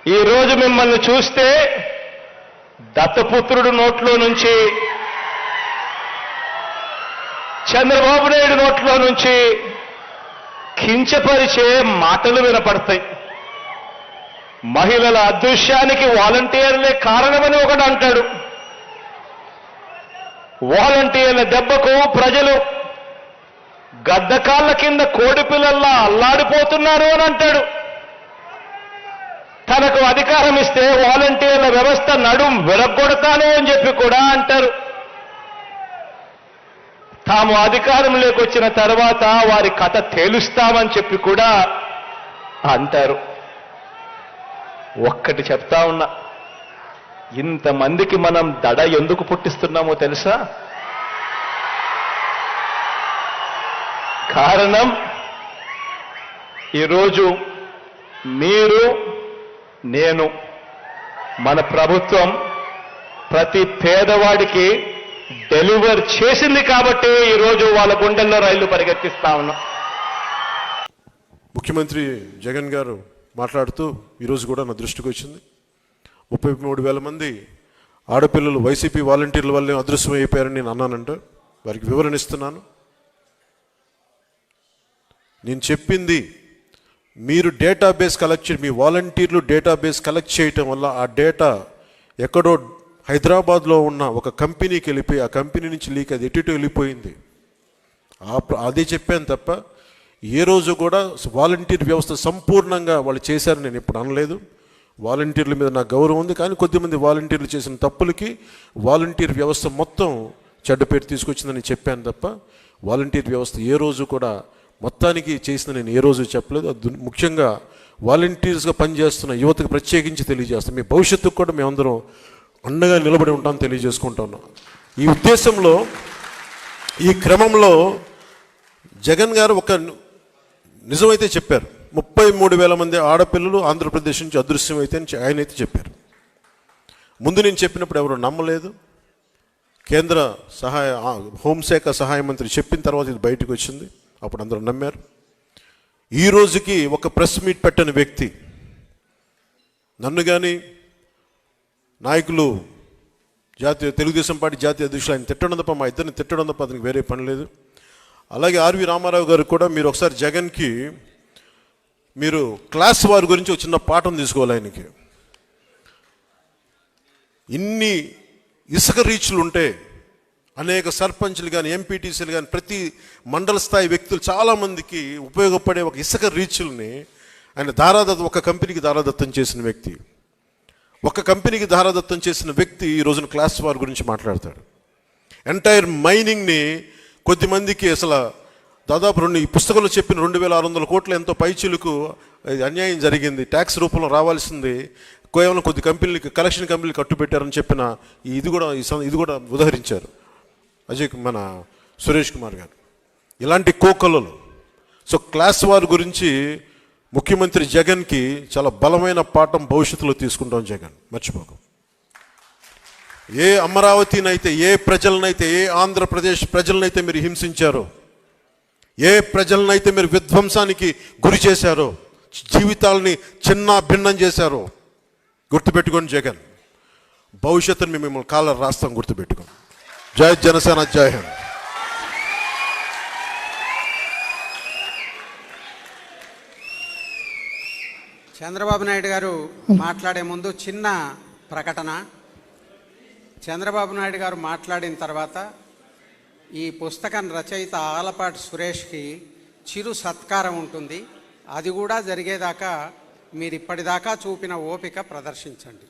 ఈరోజు మిమ్మల్ని చూస్తే దత్తపుత్రుడు నోట్లో నుంచి, చంద్రబాబు నాయుడు నోట్లో నుంచి కించపరిచే మాటలు వినపడతాయి. మహిళల అదృశ్యానికి వాలంటీర్లే కారణమని ఒకడు అంటాడు. వాలంటీర్ల దెబ్బకు ప్రజలు గద్దకాళ్ళ కింద కోడిపిల్లల్లా అల్లాడిపోతున్నారు అని అంటాడు. తనకు అధికారం ఇస్తే వాలంటీర్ల వ్యవస్థ నడుం విరగొడతాను అని చెప్పి కూడా అంటారు. తాము అధికారంలోకి వచ్చిన తర్వాత వారి కథ తేలుస్తామని చెప్పి కూడా అంటారు. ఒక్కటి చెప్తా ఉన్నా, ఇంతమందికి మనం దడ ఎందుకు పుట్టిస్తున్నామో తెలుసా? కారణం, ఈరోజు మీరు, నేను, మన ప్రభుత్వం ప్రతి పేదవాడికి డెలివర్ చేసింది కాబట్టి ఈరోజు వాళ్ళ గుండెల్లో రైళ్లు పరిగెత్తిస్తా ఉన్నాం. ముఖ్యమంత్రి జగన్ గారు మాట్లాడుతూ ఈరోజు కూడా నా దృష్టికి వచ్చింది, 33,000 మంది ఆడపిల్లలు వైసీపీ వాలంటీర్ల వల్లే అదృశ్యం అయిపోయారని నేను అన్నానంటే వారికి వివరణ ఇస్తున్నాను. నేను చెప్పింది, మీరు డేటాబేస్ కలెక్ట్ మీ వాలంటీర్లు డేటాబేస్ కలెక్ట్ చేయటం వల్ల ఆ డేటా ఎక్కడో హైదరాబాద్లో ఉన్న ఒక కంపెనీకి వెళ్ళిపోయి ఆ కంపెనీ నుంచి లీక్ అది ఎటు వెళ్ళిపోయింది. అదే చెప్పాను తప్ప ఏ రోజు కూడా వాలంటీర్ వ్యవస్థ సంపూర్ణంగా వాళ్ళు చేశారని నేను ఇప్పుడు అనలేదు. వాలంటీర్ల మీద నాకు గౌరవం ఉంది, కానీ కొద్దిమంది వాలంటీర్లు చేసిన తప్పులకి వాలంటీర్ వ్యవస్థ మొత్తం చెడ్డ పేరు తీసుకొచ్చిందని చెప్పాను తప్ప వాలంటీర్ వ్యవస్థ ఏ రోజు కూడా మొత్తానికి చేసిన నేను ఏ రోజు చెప్పలేదు. ముఖ్యంగా వాలంటీర్స్గా పనిచేస్తున్న యువతకు ప్రత్యేకించి తెలియజేస్తాం, మీ భవిష్యత్తుకు కూడా మేమందరం అండగా నిలబడి ఉంటాం తెలియజేసుకుంటా ఉన్నాం. ఈ ఉద్దేశంలో, ఈ క్రమంలో జగన్ గారు ఒక నిజమైతే చెప్పారు, 33,000 మంది ఆడపిల్లలు ఆంధ్రప్రదేశ్ నుంచి అదృశ్యం అయితే అని ఆయనైతే చెప్పారు. ముందు నేను చెప్పినప్పుడు ఎవరు నమ్మలేదు. కేంద్ర హోంశాఖ సహాయ మంత్రి చెప్పిన తర్వాత ఇది బయటకు వచ్చింది, అప్పుడు అందరూ నమ్మారు. ఈ రోజుకి ఒక ప్రెస్ మీట్ పెట్టని వ్యక్తి నన్ను కానీ నాయకులు తెలుగుదేశం పార్టీ జాతీయ అధ్యక్షులు ఆయన తిట్టడం తప్ప, మా ఇద్దరిని తిట్టడం తప్ప అతనికి వేరే పని లేదు. అలాగే ఆర్వి రామారావు గారు కూడా మీరు ఒకసారి జగన్కి మీరు క్లాస్ వారి గురించి ఒక చిన్న పాఠం తీసుకోవాలి. ఆయనకి ఇన్ని ఇసుక రీచ్లు ఉంటే అనేక సర్పంచ్లు కానీ ఎంపీటీసీలు కానీ ప్రతి మండల స్థాయి వ్యక్తులు చాలామందికి ఉపయోగపడే ఒక ఇసుక రీచ్ల్ని ఆయన ఒక కంపెనీకి దారాదత్తం చేసిన వ్యక్తి. ఒక కంపెనీకి దారాదత్తం చేసిన వ్యక్తి ఈ రోజున క్లాస్ వార్ గురించి మాట్లాడతాడు. ఎంటైర్ మైనింగ్ని కొద్దిమందికి అసలు దాదాపు ఈ పుస్తకంలో చెప్పిన 2,600 కోట్ల ఎంతో పైచీలకు అన్యాయం జరిగింది, ట్యాక్స్ రూపంలో రావాల్సింది కేవలం కొద్ది కంపెనీలకి, కలెక్షన్ కంపెనీలు కట్టుబెట్టారని చెప్పిన ఇది కూడా ఉదహరించారు మన సురేష్ కుమార్ గారు. ఇలాంటి కోకొల్లలు. సో క్లాస్ వార్ గురించి ముఖ్యమంత్రి జగన్కి చాలా బలమైన పాఠం భవిష్యత్తులో తీసుకుంటాం. జగన్ మర్చిపోకు. ఏ అమరావతినైతే, ఏ ప్రజలనైతే, ఏ ఆంధ్రప్రదేశ్ ప్రజలనైతే మీరు హింసించారో, ఏ ప్రజలనైతే మీరు విధ్వంసానికి గురి చేశారో, జీవితాలని చిన్న భిన్నం చేశారో గుర్తుపెట్టుకోండి జగన్. భవిష్యత్తుని మేము మిమ్మల్ని కాలర్ రాస్తాం, గుర్తుపెట్టుకోండి. జై జనసేన, జై హింద్. చంద్రబాబు నాయుడు గారు మాట్లాడే ముందు చిన్న ప్రకటన. చంద్రబాబు నాయుడు గారు మాట్లాడిన తర్వాత ఈ పుస్తకం రచయిత ఆలపాటి సురేష్కి చిరు సత్కారం ఉంటుంది. అది కూడా జరిగేదాకా మీరు ఇప్పటిదాకా చూపిన ఓపిక ప్రదర్శించండి.